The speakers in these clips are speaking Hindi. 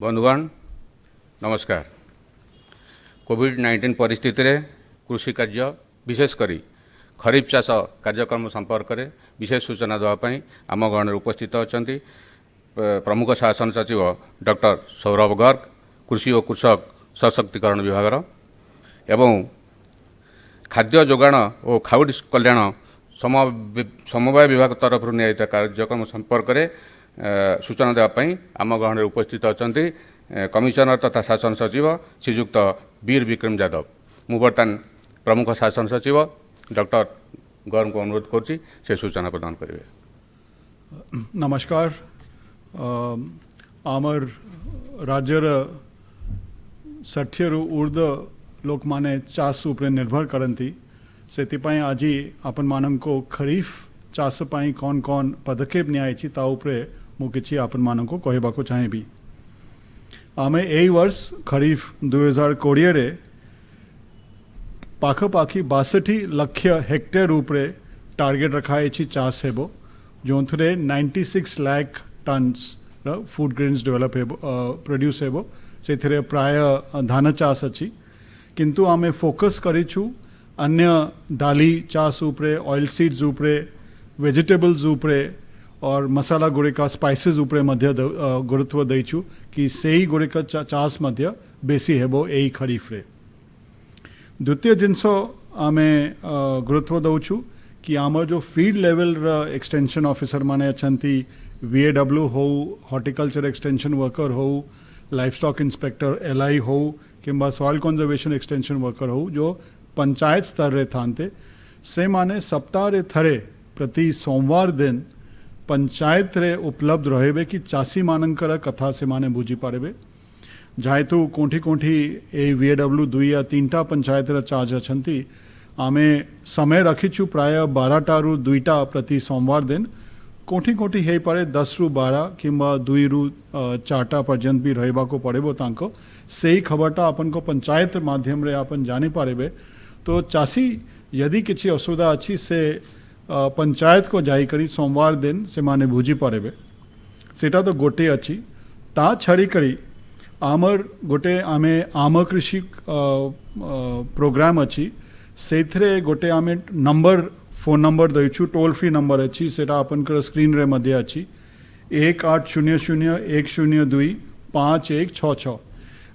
बंधुगण नमस्कार। कोविड-19 परिस्थिति रे कृषि कार्य विशेषकर खरीफ चाष कार्यक्रम संपर्क में विशेष सूचना देवाई आम गण उपस्थित अच्छा प्रमुख शासन सचिव डॉक्टर सौरभ गर्ग, कृषि और कृषक सशक्तिकरण विभाग एवं खाद्य जोगाण और खाउटी कल्याण समवाय विभाग तरफ निहित कार्यक्रम संपर्क में सूचना देवाई आम गहन उपस्थित अच्छा कमिशनर तथा शासन सचिव श्रीयुक्त वीर विक्रम यादव। मु बर्तमान प्रमुख शासन सचिव डॉक्टर गर्ग को अनुरोध करुच्ची से सूचना प्रदान करेंगे। नमस्कार। आमर राज्यर 60 ऊर्ध लोक माने चाष उपरे निर्भर करती से आज आपण मानक खरीफ चाष पाई कौन कौन पदक्षेप नियायछि ता उपरे मु किछि आपण मानक कहबाको चाहेबी। आमे एई वर्ष खरीफ 2020 रे पाखपाखी 62 लाख हेक्टेयर उपरे टार्गेट रखाई चाष हेबो जो 96 lakh tons food grains develop हेबो प्रोड्यूस हेबो से प्राय धान चाष अच्छी किंतु आमे फोकस करिछु अन्य दाली चाष उपरे ऑयल सीड्स उपरे वेजिटेबल्स उपरे और मसाला गुड़िका स्पाइसेस उपरे मध्य गुरुत्व देइछु कि सेही गुड़िका चाष मध्य बेसी हेबो एई खरीफ रे। द्वितीय जिनस आमे गुरुत्व दउछु कि आमर जो फील्ड लेवल एक्सटेंशन ऑफिसर माने अछंती VAW हो, हॉर्टिकल्चर एक्सटेंशन वर्कर हो, लाइफ स्टॉक इंस्पेक्टर LI हो किंबा सॉइल कंजर्वेशन एक्सटेंशन वर्कर हो जो पंचायत स्तर रे थानते से माने सप्ताह रे थरे प्रति सोमवार दिन पंचायत रे उपलब्ध रहेबे कि चाषी मानकर कथा से माने बुझी पारेबे। जेहेतु कोठी कोठी ए VAW 2 या 3टा पंचायत रे चार्ज अछंती आमे समय रखीछु प्राय 12टा रु 2टा प्रति सोमवार दिन कोठी कोठी हे पारे 10 रु 12 किंबा 2 रु 4टा पर्यंत भी रहबा को पड़ेबो तांको सेही खबरटा अपन को पंचायत माध्यम रे अपन जानी पारेबे। तो चाषी यदि किसी असुविधा अच्छी से पंचायत को जाई करी सोमवार दिन से माने बुझी पारेबे सेटा तो गोटे अच्छी ता छड़ी करी आमर गोटे आमे आम कृषि प्रोग्राम अच्छी से गोटे आमे नंबर फोन नंबर दैछु टोल फ्री नंबर अच्छी सेटा अपन कर स्क्रीन रे मध्य अच्छी 1800-102-5166।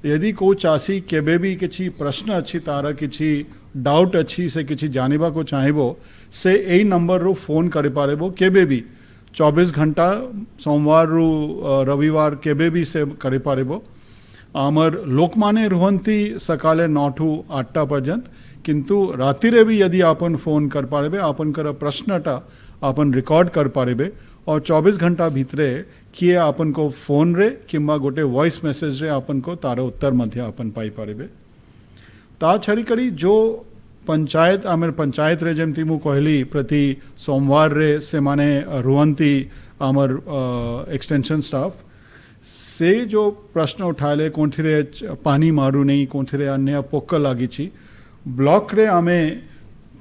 यदि को चाषी केबे भी किसी प्रश्न अच्छी तारा किसी डाउट अच्छी से किसी जानिबा को चाहेबो से यही नंबर रो फोन करे पारेबो केबे भी 24 घंटा सोमवार रु रविवार केबे भी से करे पारेबो। आमर लोकमाने रुहंती सकाले 9 टू 8टा पर्यंत किंतु राति रे भी यदि आपन फोन कर पारेबे आपन कर प्रश्नटा आपन रिकॉर्ड कर पारेबे और 24 घंटा भीतरे किए आपन को फोन रे किंबा गोटे वॉइस मैसेज रे आपन को तार उत्तर मध्य आपन पाई पारेबे। ता छड़ी करी जो पंचायत आमर पंचायत रे जेमती मु कहली प्रति सोमवार रे से माने रुहंती आमर एक्सटेंशन स्टाफ से जो प्रश्न उठाले कोठी रे पानी मारू नहीं कोठी रे अन्य पोक लागी छी ब्लॉक रे आमे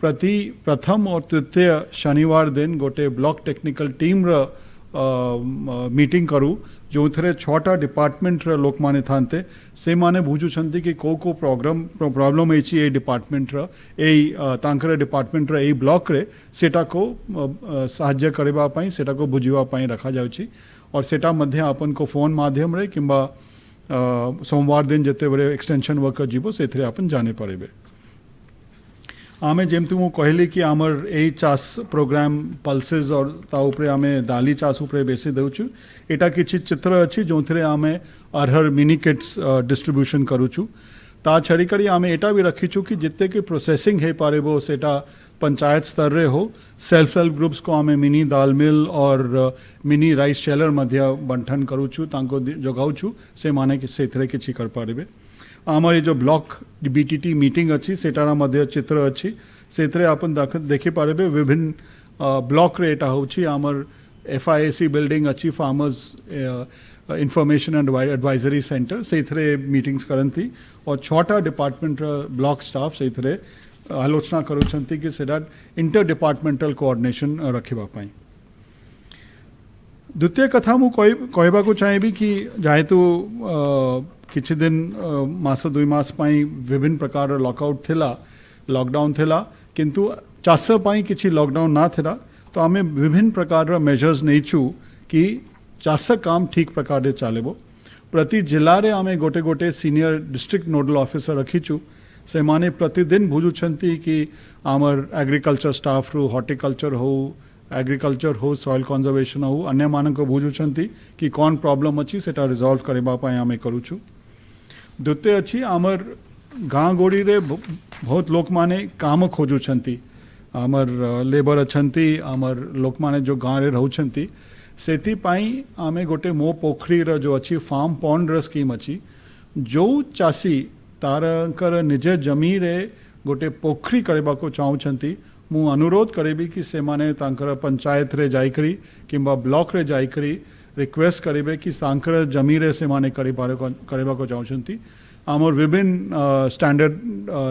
प्रति प्रथम और तृतीय शनिवार दिन गोटे ब्लॉक टेक्निकल टीम रा मीटिंग करूँ जो थे 6टा डिपार्टमेंट रा लोक माने थानते से माने बुझुछंती कि को प्रॉब्लम एची ए डिपार्टमेंट रा तांकर डिपार्टमेंट रा ए ब्लॉक रे सेटा को सहाय्य करबा पई सेटा को बुझिबा पई रखा जाउची और सेटा मध्य अपन को फोन माध्यम रे किंबा सोमवार दिन जते बरे एक्सटेंशन वर्कर जीवो सेथरे अपन जाने पड़ेबे। आमे जेमती मु कहली कि आमर ए चाष प्रोग्राम पल्सेस और ता उपरे आमे दाली चाष उपरे बेसी देउछु। एटा किछि चित्र अछि जो थे आमे अरहर मिनी किट्स डिस्ट्रीब्यूशन करूछु। ता छड़ी करी आमे एटा भी रखीछु कि जिते कि प्रोसेसिंग हे पारेबो सेटा पंचायत स्तर रे हो सेल्फ हेल्प ग्रुप्स को आमे मिनी दाल मिल और मिनी राइस शेलर मध्य बंठन करूछु तांको जोगाउछु से माने कि सेथरे किछि कर पारेबे। आमर जो ब्लॉक BTT मीटिंग अच्छी सेटार मध्य चित्र अच्छी से अपन देखी पारे विभिन्न ब्लॉक रे एटा होची आमर FIAC बिल्डिंग अच्छी farmers information and advisory centre से मीटिंग्स करती और 6टा डिपार्टमेंट ब्लॉक स्टाफ से आलोचना करुछंती कि सेटा इंटर डिपार्टमेंटल कोऑर्डिनेशन रखिबा पाई। द्वितीय कथा मु कहबा को चाहिए कि जेहेतु किछि दिन मास 2 मास पाई विभिन्न प्रकार लॉकआउट थिला लॉकडाउन थिला किंतु चाष पाई किछि लॉकडाउन ना थिला तो आमे विभिन्न प्रकार मेजर्स नहींछु कि चाष काम ठीक प्रकार चलेबो प्रति जिले रे आमे गोटे गोटे सीनियर डिस्ट्रिक्ट नोडल ऑफिसर रखीचु से माने प्रतिदिन बुझुछंती कि आमर एग्रीकल्चर स्टाफ रू हॉर्टिकल्चर हो एग्रीकल्चर हो सॉइल कंजर्वेशन हो अन्य मानक बुझुछंती कि कौन प्रॉब्लम अछि सेटा रिजॉल्व करबा पाए आमे करूछु। द्वितीय अछि आमर गाँ गोड़ी रे बहुत लोक माने काम खोजुछंती आमर लेबर अछंती आमर लोक माने जो गाँ रे रहउछंती सेति पाई आमे गोटे मो पोखरी रो जो अछि फार्म पॉन्ड रो स्कीम अछि जो चासी तारकर निज जमी रे गोटे पोखरी करबा को चाहुछंती मु अनुरोध करेबी कि से माने तांकर पंचायत रे जाइकरी किंबा ब्लॉक रे जाइकरी रिक्वेस्ट करेबे कि तांकर जमी रे से माने करबा को चाहुछंती आमर विभिन्न स्टैंडर्ड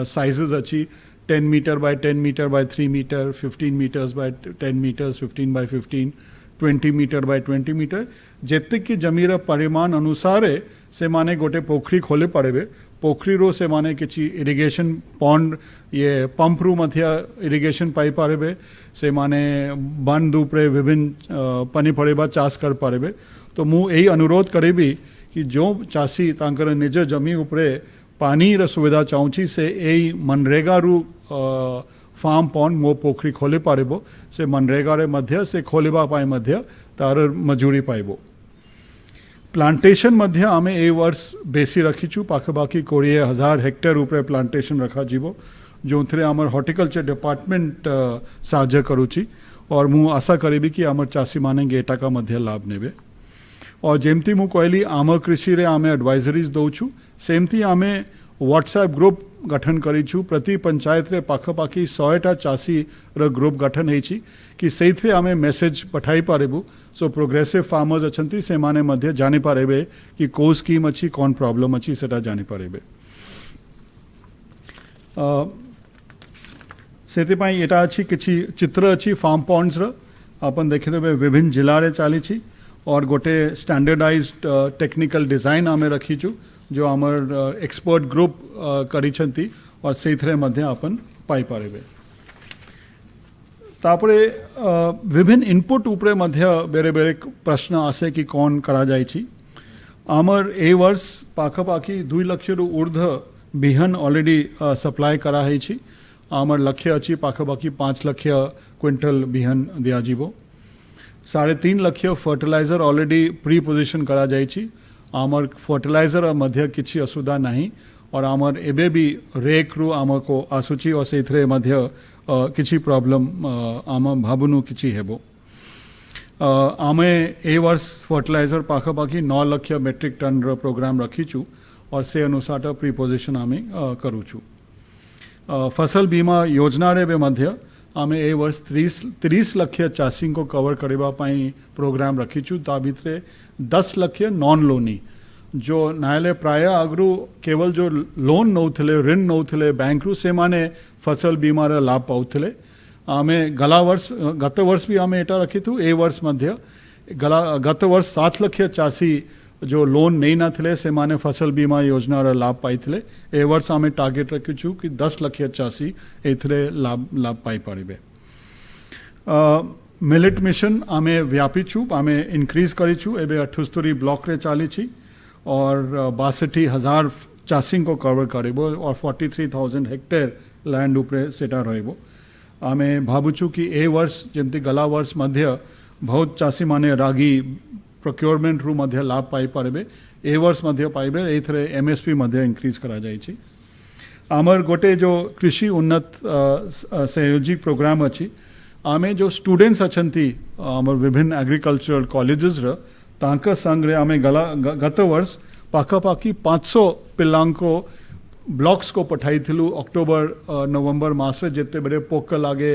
साइजेस अछि 10 meter by 10 meter by 3 meter 15 meters by 10 meters 15 by 15 20 meter by 20 meter जेते कि जमीर परिमाण अनुसार से माने गोटे पोखरी खोले पारे पोखरी रो से माने किछि इरिगेशन पॉन्ड ये पंप रू मध्य इरिगेशन पाई पारे से माने बंद उपरे विभिन्न पनीपरिबा चाष कर पारे तो मु यही अनुरोध करेबी कि जो चासी तांकर निज जमी उपरे पानी र सुविधा चाहूची से यही मनरेगा रू फार्म पॉन्ड मो पोखरी खोले पारिबो से मनरेगा रे मध्य से खोलिबा पाए मध्य तार मजूरी पाइबो। प्लांटेशन मध्य आमे ए वर्ष बेसी रखीचु पाखपाखी 20,000 हेक्टेयर उपरे प्लांटेशन रखा जीवो जो थे आमर हॉर्टिकल्चर डिपार्टमेंट साहाय्य करुची और मु आशा करेबी कि आमर चासी माने एटा का मध्य लाभ नेबे और जेमती मु कहली आम कृषि रे आमे एडवाइजरीज दौछु सेमती आमे व्हाट्सएप ग्रुप गठन करीछु प्रति पंचायत रे पाखपाखी 100टा चासी र ग्रुप गठन हेछि कि सेइथरे आमे मेसेज पठाई पारेबु सो प्रोग्रेसिव फार्मर्स अछंती से माने मध्य जानि पारेबे कि को स्कीम अछि कोन प्रॉब्लम अछि सेटा जानि पारेबे सेति पई एटा अछि किछि चित्र अछि फार्म पॉन्ड्स र अपन देखिदेबे विभिन्न जिला रे चाली छी और गोटे स्टैंडर्डाइज्ड टेक्निकल डिजाइन आमे रखीछु जो आमर एक्सपर्ट ग्रुप करिछंती और सेइथरे मध्य अपन पाई पारेबे तापरे विभिन्न इनपुट उपरे मध्य बेरे बेरे प्रश्न आसे कि कौन करा जाय छी आमर ए वर्ष पाखपाखी 2 लाख रु ऊर्ध बिहन ऑलरेडी सप्लाई करा है छी आमर लक्ष्य अछि पाखपाखी 5 लाख क्विंटल बिहन दिया जीवो 3.5 lakh fertilizer already pre position करा जाय छी आमर फर्टिलाइजर मध्य किछि असुविधा नहीं और आमर एबे भी रेक रु आम को आसुची और सेथरे मध्य किछि प्रॉब्लम आम भाबुनु किछि हेबो आमे ए वर्ष फर्टिलाइजर पाखपाखी 9 लाख मेट्रिक टन रो प्रोग्राम रखीचु और से अनुसार प्री पोजिशन आमे करूचु फसल बीमा योजना रे बे मध्य आमे ए वर्ष 30 लाख चासी को कवर करबा पाई प्रोग्राम रखीचु ता भितरे 10 लाख नॉन लोनी जो न्यायालय प्राय आगरू केवल जो लोन नौथिले ऋण नौथिले बैंक रू से माने फसल बीमा रा लाभ पाउथिले आमे गत वर्ष भी आमे एटा रखिथु ए वर्ष मध्य गत वर्ष 7 लाख चासी जो लोन नहीं ना थिले से माने फसल बीमा योजना रा लाभ पाइथिले ए वर्ष आमे टार्गेट रखिछु कि 10 लाख चासी एथरे लाभ पाई पारिबे मिलेट मिशन आमे व्यापीछु आमे इंक्रीज करिछु एबे 78 ब्लॉक रे चाली छी और 62,000 चासी को कवर करेबो और 43,000 हेक्टेयर लैंड उपरे सेटा रहइबो आमे भाबुछु कि ए वर्ष जेमती गला वर्ष मध्य बहुत चासी माने रागी प्रोक्योरमेंट रू मध्य लाभ पाई पारे ए वर्ष मध्य पाइबे एथरे एमएसपी मध्य इंक्रीज करा जाय छी आमर गोटे जो कृषि उन्नत संयोजी प्रोग्राम अछि आमे जो स्टूडेंट्स अछंती आमर विभिन्न एग्रीकल्चरल कॉलेजेस र तांका संग रे आमे गत वर्ष पाखापाखी 500 पिल्लांको ब्लॉक्स को पठाई थिलु अक्टोबर नवंबर मास रे जेते बड़े पोक लागे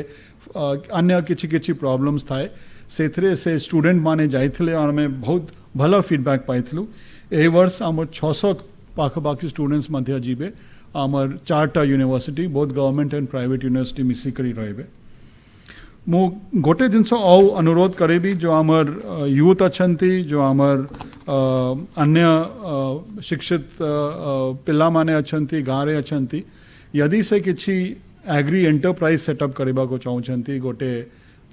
अन्य किछि किछि प्रॉब्लम्स थाए सेथरे से स्टूडेंट माने जाइथिले और हमें बहुत भला फीडबैक पाइथिलु ए वर्ष आमर 600 पाखापाखी स्टूडेंट्स मध्य जीबे आमर 4टा university both government and private university मिसी करी रहबे मु गोटे जिनस आउ अनुरोध करेबी जो आमर यूथ अछंती जो आमर अन्य शिक्षित पिला माने अछंती गाँव अछंती यदि से किछि एग्री एंटरप्राइज सेटअप करबा को चाहूछंती गोटे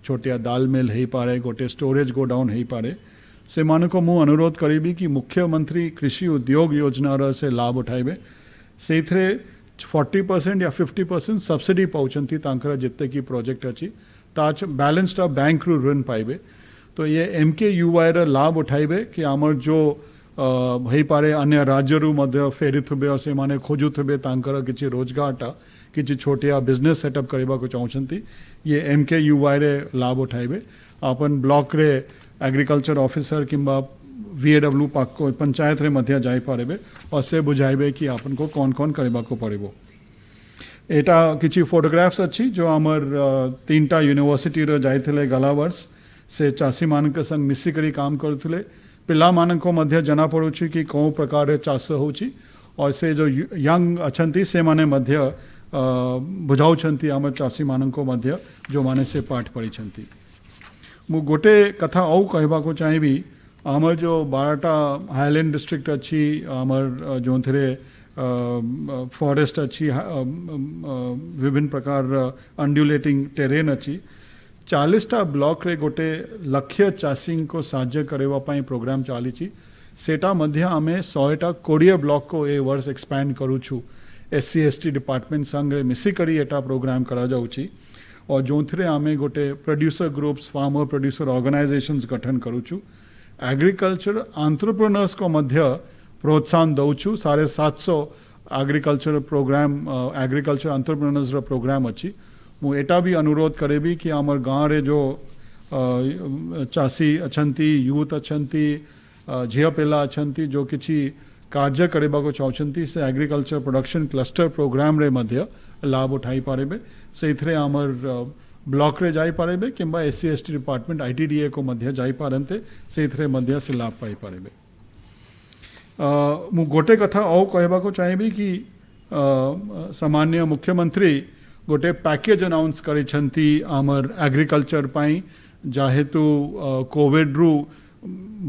छोटिया दाल मिल हो पारे गोटे स्टोरेज गोडाउन हो पारे से मान को मु अनुरोध करीबी कि मुख्यमंत्री कृषि उद्योग योजना से लाभ उठाइबे से 40% या 50% सब्सिडी पाउछंती तांकर जिते की प्रोजेक्ट अच्छी ताच बैलेंस्ड बैंक रु ऋण पाइबे तो ये MKUY र लाभ उठाइबे कि आमर जो हो पारे अन्य राज्य रु मध्य फेरीथुबे से माने खोजुथुबे तांकर किछि रोजगारटा किछि छोटिया बिजनेस सेटअप करबा को चाहूछंती ये MKUY रे लाभ उठाइबे अपन ब्लॉक रे एग्रीकल्चर ऑफिसर किंबा VAW पाक को पंचायत रे मध्य जाई पारेबे और से बुझाइबे कि आपन को कौन कौन करबा को पड़िबो एटा किछि फोटोग्राफ्स अच्छी जो आमर 3टा यूनिवर्सिटी रे जाइथिले गला वर्ष से चासी मानक संग मिसिकरी काम करथुले पिला मानक मध्य जना पड़ुछि कि कौ प्रकार रे चाष होछि और से जो यंग अछंती से माने मध्य बुझाउछंती आमर चासी मानक मध्य जो माने से पाठ पढ़िछंती मु गोटे कथा औ कहबा को चाहिबी आमर जो 12टा हाईलैंड डिस्ट्रिक्ट अच्छी आमर जो थे फॉरेस्ट अच्छी विभिन्न प्रकार अंड्यूलेटिंग टेरेन अच्छी 40टा ब्लॉक रे गोटे लक्ष्य चाषी को साहाय्य करबा पई प्रोग्राम चली सेटा मध्य आमे 100टा 20 ब्लॉक को ए वर्ष एक्सपैंड करूछु SC/ST डिपार्टमेंट संग रे मिसिकरी एटा प्रोग्राम करा जाउची और जो थे आमे गोटे producer groups farmer producer organisations गठन करूछु एग्रीकल्चर एंटरप्रेन्योर्स को मध्य प्रोत्साहन दउछु 750 एग्रीकल्चर प्रोग्राम एग्रीकल्चर एंटरप्रेन्योर्स रो प्रोग्राम अच्छी मु एटा भी अनुरोध करेबी कि आमर गाँव रे जो चाषी अछंती यूथ अछंती झिया पेला अछंती जो किछि कार्य करबा को चाहछंती से एग्रीकल्चर प्रोडक्शन क्लस्टर प्रोग्राम रे मध्य लाभ उठाई पारेबे से आमर ब्लॉक रे जाई पारेबे किंबा SC/ST डिपार्टमेंट ITDA को मध्य जाई पारंते से मध्य से लाभ पाई पारेबे मु गोटे कथा औ कहबा को चाहिबी कि सामान्य मुख्यमंत्री गोटे पैकेज अनाउंस करिछंती आमर एग्रीकल्चर पाई जाहेतु कोविड रु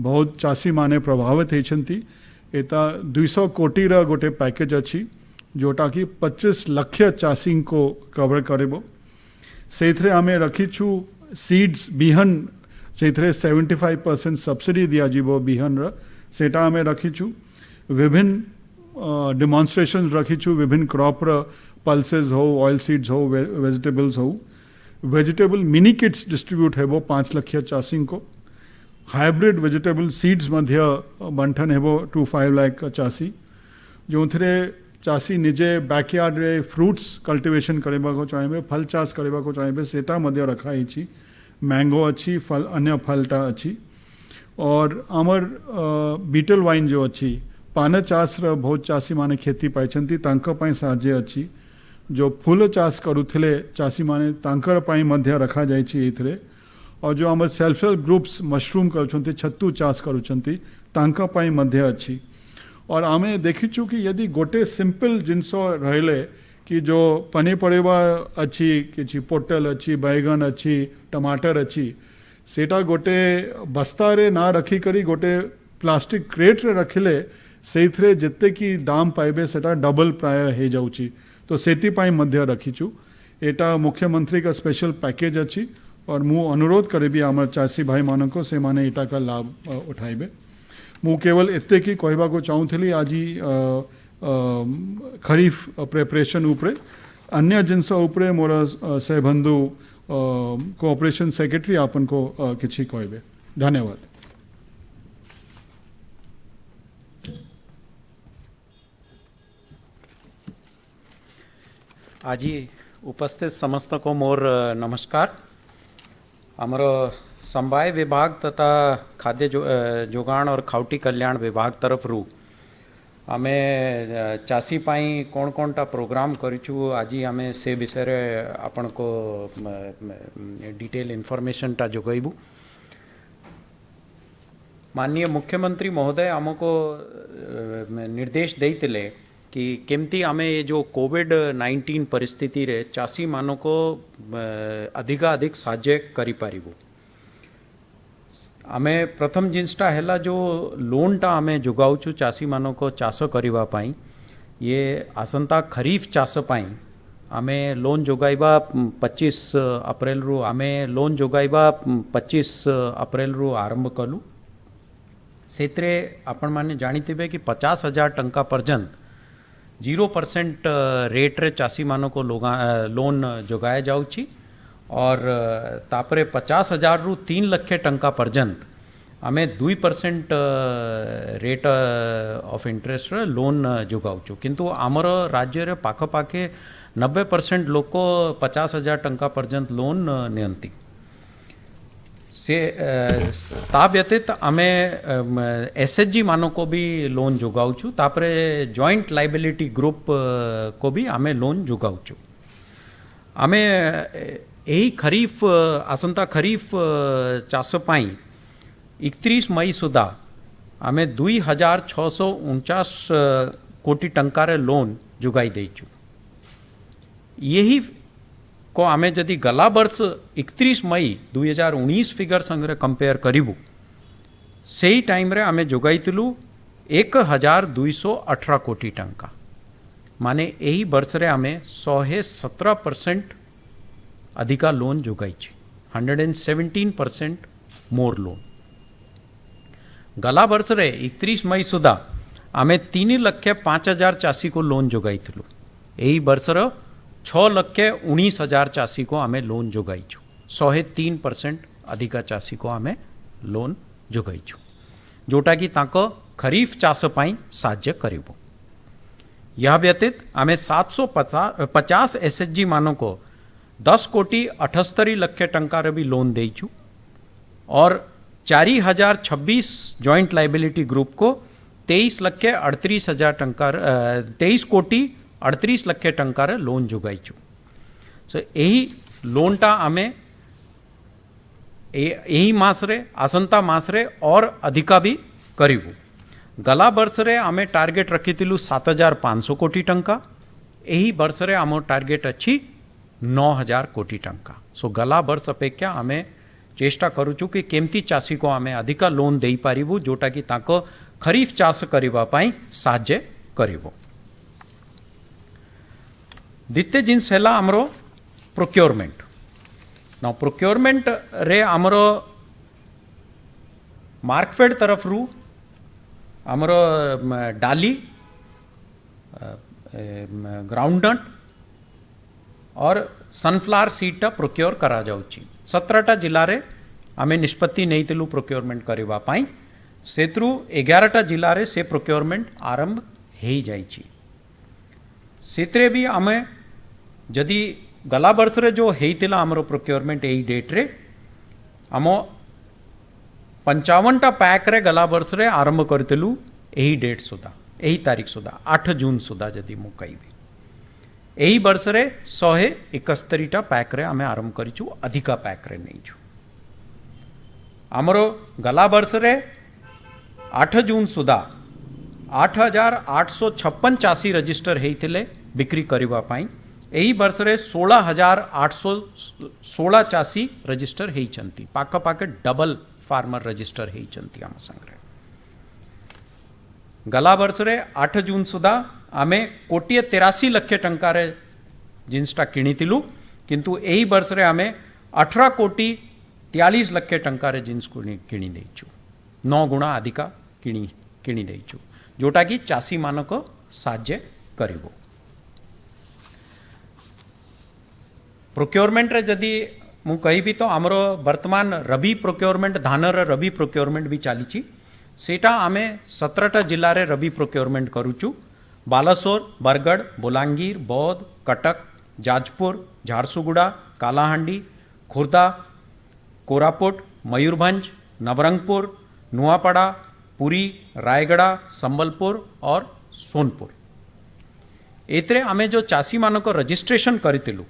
बहुत चासी माने प्रभावित हेछंती एता 200 कोटी रा गोटे पैकेज अच्छी जोटा कि 25 लाख चाषी को कवर करेबो से आमे रखीछु सीड्स बिहन से 75% सब्सिडी दिया जीवो बिहन रा सेटा आमे रखीछु विभिन्न डेमोन्स्ट्रेशन रखीछु विभिन्न क्रॉप रा पल्सेस हो ऑयल सीड्स हो वेजिटेबल्स हो वेजिटेबल मिनी किट्स डिस्ट्रीब्यूट हेबो 5 लाख चाषी को हाइब्रिड वेजिटेबल सीड्स मध्य बंठन हेबो 2-5 लाख चाषी जो थे चाषी निजे बैकयार्ड रे फ्रूट्स कल्टिवेशन करबा को चाहिए फल चाष करबा को चाहिए सेटा मध्य रखा ही मैंगो अच्छी फल अन्य फलटा अच्छी और आमर बीटल वाइन जो अच्छी पान चाष र बहुत चाषी माने खेती पाइछंती तांका पई साहाय्य अच्छी जो फूल चाष करुथिले चाषी माने तांकर पई मध्य रखा जाइछि एथरे और जो आमर सेल्फ हेल्प ग्रुप्स मशरूम करुछंती छत्तू चाष करुछंती तांका पई मध्य अच्छी और आमे देखिछु कि यदि गोटे सिंपल जिनस रहले कि जो पनीपरिया अच्छी किछि पोटल अच्छी बैगन अच्छी टमाटर अच्छी सेटा गोटे बस्ता रे ना रखी करी गोटे प्लास्टिक क्रेट रे रखिले से जिते कि दाम पाइबे सेटा डबल प्राय हे जाउची तो सेटी पाई मध्य रखीछु एटा मुख्यमंत्री का स्पेशल पैकेज अच्छी और मु अनुरोध करेबी आमर चाषी भाई मानको से माने एटा का लाभ उठाइबे मु केवल एते की कहबा को चाहूथली आज खरीफ प्रिपरेशन उपरे अन्य जिनस उपरे मोर से बंधु कोऑपरेशन सेक्रेटरी आपन को किछि कहबे धन्यवाद। आज उपस्थित समस्त को मोर नमस्कार। आमर समवाय विभाग तथा खाद्य जोगाण और खाउटी कल्याण विभाग तरफ रू आमे चाषी पाई कौन कौनटा प्रोग्राम करिछु आज आमे से विषय रे आपण को डिटेल इनफॉरमेशन टा जोगैबू। माननीय मुख्यमंत्री महोदय आमको निर्देश देइतिले कि केमती आमे ये जो कोविड-19 परिस्थिति रे चाषी मानक अधिक साहाय्य करि पारिबो। आमे प्रथम जिनसटा हैला जो लोनटा आमे जोगाउछु चाषी मानक चाष करिबा पाई, ये आसंता खरीफ चाष पाई आमे लोन जोगाइबा 25 अप्रैल रु आमे लोन जोगाइबा 25 अप्रैल रु आरंभ कलु। सेत्रे आपण माने जानिथिबे कि 50,000 टंका पर्यंत 0% रेट रे चाषी मानक लोन जोगाया जाउची और तापरे 50,000 रु 3 लाख टंका पर्यंत आमे 2% रेट ऑफ इंटरेस्ट रे लोन जोगाउछु। किंतु आमर राज्य रे पाखे 90% लोक 50,000 टंका पर्यंत लोन नियंती से ता व्यतीत आमे एसएचजी मानो को भी लोन जोगाउछु। तापरे जॉइंट लाइबिलिटी ग्रुप को भी आमे लोन जोगाउछु। आमे यही खरीफ आसंता खरीफ चाष पाई 31 मई सुधा आमे 2,649 कोटी टंकार लोन जोगाई देचु। यही को आमे जदि गला वर्ष 31 मई 2019 फिगर संगे कंपेयर करिबु, सेही टाइम रे आमे जोगाइतिलु 1,218 कोटी टंका। माने यही वर्ष रे आमे 117% अधिका लोन जोगाइछि, 117% मोर लोन। गला वर्ष रे 31 मई सुधा आमे 3,05,000 चाषी को लोन जोगाइतिलु। यही वर्ष रो 6,19,000 चाषी को आमे लोन जोगाइछु, 103% अधिका चाषी को आमे लोन जोगाइछु, जोटा कि ताको खरीफ चाष पाई साहाय्य करिबो। यह व्यतीत आमे 750 एसएचजी मानो को 10 कोटी 78 लाख टंका रे भी लोन देइछु और 4,026 जॉइंट लाइबिलिटी ग्रुप को 23 कोटी 38 लाख टंका रे लोन जोगाइछु। सो यही लोनटा आमे यही मास रे आसंता मास रे और अधिका भी करिबु। गला वर्ष रे आमे टार्गेट रखितिलु 7,500 कोटी टंका, यही वर्ष रे आमो टार्गेट अछि 9,000 कोटी टंका। सो गला वर्ष अपेक्षा आमे चेष्टा करूछु कि केमती चाषी को आमे अधिका लोन देई पारिबु, जोटा कि ताको खरीफ चाष करिबा पाई साहाय्य करिबो। द्वितीय जिनस है आमरो प्रोक्योरमेंट। ना प्रोक्योरमेंट रे आमरो मार्कफेड तरफ रु आमरो डाली ग्राउंडनट और सनफ्लावर सीड प्रोक्योर करा जाउची। 17टा जिला रे आमे निष्पत्ति नैतिलु प्रोक्योरमेंट करिबा पाई, सेत्रु 11टा जिला रे से प्रोक्योरमेंट आरंभ हेई जाइची। सेत्रे भी आमे जदि गला वर्ष रे जो हेइतिला हमरो प्रोक्योरमेंट एई डेट रे आमो 55टा पैक रे गला वर्ष रे आरंभ करतिलु एही डेट सुधा, एही तारीख सुधा 8 जून सुधा जदि मु कहिबी। एही वर्ष रे 171टा पैक रे आमे आरंभ करिछु, अधिका पैक रे नैछु। हमरो गला वर्ष रे 8 जून सुधा 8,856 चाषी रजिस्टर हेइतिले बिक्री करिबा पाई। एही वर्ष रे 16,816 चाषी रजिस्टर हेइचंती, पाख पाखे डबल फार्मर रजिस्टर हेइचंती आम संगे। गला वर्ष रे 8 जून सुधा आमे 1,83 लाख टंका रे जिनसटा किणीतिलु, किंतु एही वर्ष रे आमे 18,43 लाख टंका रे जिन्स किणी देइछु, 9 गुणा अधिका किणी देइछु, जोटा कि चाषी मानक साहाय्य करिबो। प्रोक्योरमेंट रे जदि मु कहिबी तो आमरो वर्तमान रबी प्रोक्योरमेंट धानर रबी प्रोक्योरमेंट भी चलीची। सेटा आमे 17टा जिला रे रबी प्रोक्योरमेंट करूचु। बालासोर, बरगढ़, बोलांगीर, बौद्ध, कटक, जाजपुर, झारसुगुड़ा, कालाहांडी, खुर्दा, कोरापुट, मयूरभंज, नवरंगपुर, नुआपड़ा, पुरी, रायगड़ा, संबलपुर और सोनपुर। एतरे आमे जो चाषी मानक रजिस्ट्रेशन करितिलु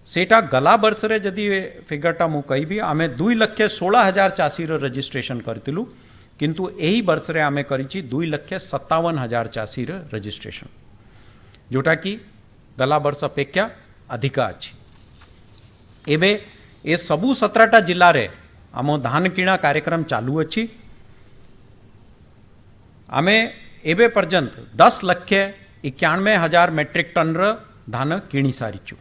सेटा गला वर्ष रे जदि फिगरटा मु कहिबी आमे 2,16,000 चाषी रो रजिस्ट्रेशन करतिलु, किंतु एही वर्ष रे आमे करिछि 2,57,000 चाषी रो रजिस्ट्रेशन। जोटा कि गला वर्ष अपेक्षा अधिका अच्छी। एबे ए सबू 17टा जिल्ला रे आम धान किणा कार्यक्रम चालू अच्छी। आमे एबे पर्यंत 10,91,000 मेट्रिक टन र धान किणी सारीचु।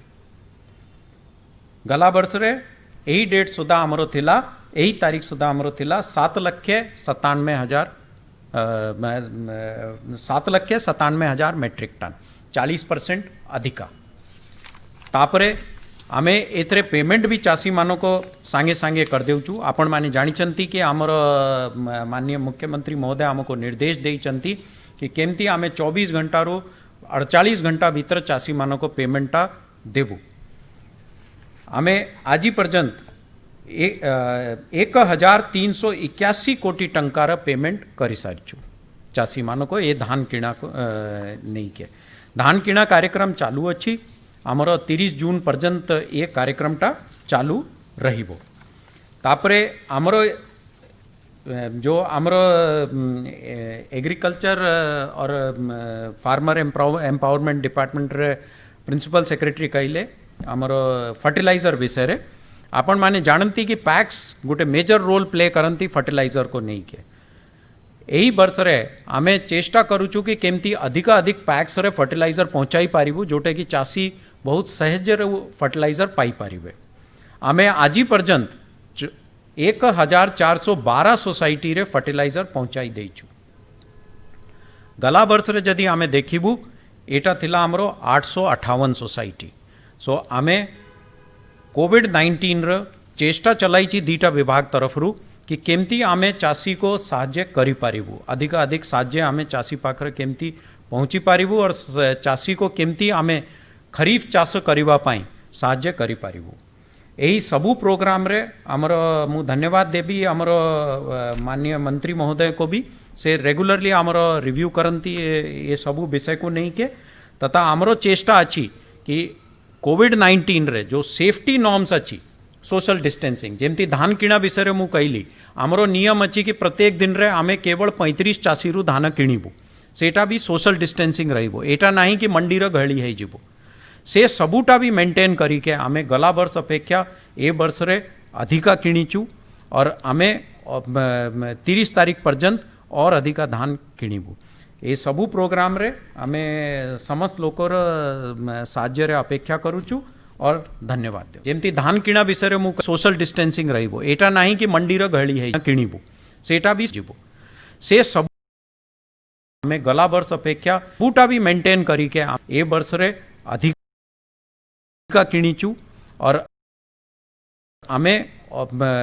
गला वर्ष रे यही डेट सुधा आमर थिला, यही तारीख सुधा आमर थिला 7,97,000 मेट्रिक टन, 40% अधिका। तापरे आमे एथरे पेमेंट भी चाषी मानो को सांगे सांगे कर देउचु। आपण माने जानिचंती कि आमर माननीय मुख्यमंत्री महोदय आमको निर्देश देइचंती कि केमती आमे 24 घंटा रो 48 घंटा भीतर चाषी मानो को पेमेंटा देबु। आमे आजी पर्यंत 1,381 कोटी टंकार पेमेंट करी सारिचु चाषी मानो को ये धान किणा को नहीं के। धान किणा कार्यक्रम चालू अच्छी। आमर 30 जून पर्यंत ये कार्यक्रमटा चालू रहिबो। तापरे आमर जो आमर एग्रीकल्चर और फार्मर एम्पावरमेंट डिपार्टमेंट रे प्रिंसिपल सेक्रेटरी कहले आमर फर्टिलाइजर विषय रे आपण माने जानती कि पैक्स गोटे मेजर रोल प्ले करती फर्टिलाइजर को नहीं के। यही वर्ष रे आमे चेष्टा करूचु कि केमती अधिका अधिक पैक्स रे फर्टिलाइजर पहुंचाई पारिबु, जोटे कि चाषी बहुत सहज फर्टिलाइजर पाई पारिबे। आमे आजी पर्यंत 1,412 सोसाइटी रे फर्टिलाइजर पहुंचाई देइचु। गला वर्ष रे जदि आमे देखिबु एटा थिला हमरो 858 सोसाइटी। सो आमे कोविड-19 र चेष्टा चलाइची दीटा विभाग तरफ रु कि केमती आमे चाषी को साहाय्य करी पारिबु, अधिका अधिक साहाय्य आमे चाषी पाखरे केमती पहुंची पारिबु और चाषी को केमती आमे खरीफ चाष करिबा पाई साहाय्य करी पारिबु। यही सबू प्रोग्राम रे आमर मु धन्यवाद देबी आमर माननीय मंत्री महोदय को भी से रेगुलरली आमर रिव्यू करंती ये सबू विषय को नहीं के। तथा आमर चेष्टा अच्छी कि कोविड-19 रे जो सेफ्टी नॉर्म्स अच्छी, सोशल डिस्टेंसिंग जेमती धान किणा विषय रे मु कहली आमरो नियम अच्छी कि प्रत्येक दिन रे आमे केवल 35 चाषी रु धान किणीबु, सेटा भी सोशल डिस्टेंसिंग रहिबो। एटा नहीं कि मंडी रे गहली है जीवो, से सबूटा भी मेंटेन करी के आमे गला वर्ष अपेक्षा ए वर्ष रे अधिका किणीचु और आमे 30 तारीख पर्यंत और अधिका धान किणीबु। ये सबू प्रोग्राम रे आमे समस्त लोकर साहाय्य रे अपेक्षा करूचु और धन्यवाद देव। जेमती धान किणा विषय रे मु सोशल डिस्टेंसिंग रहिबो, एटा नहीं कि मंडी रे गहली है किणीबु, सेटा भी जीवो। से सब आमे गला वर्ष अपेक्षा बूटा भी मेंटेन करी के ए वर्ष रे अधिका किणीचु और आमे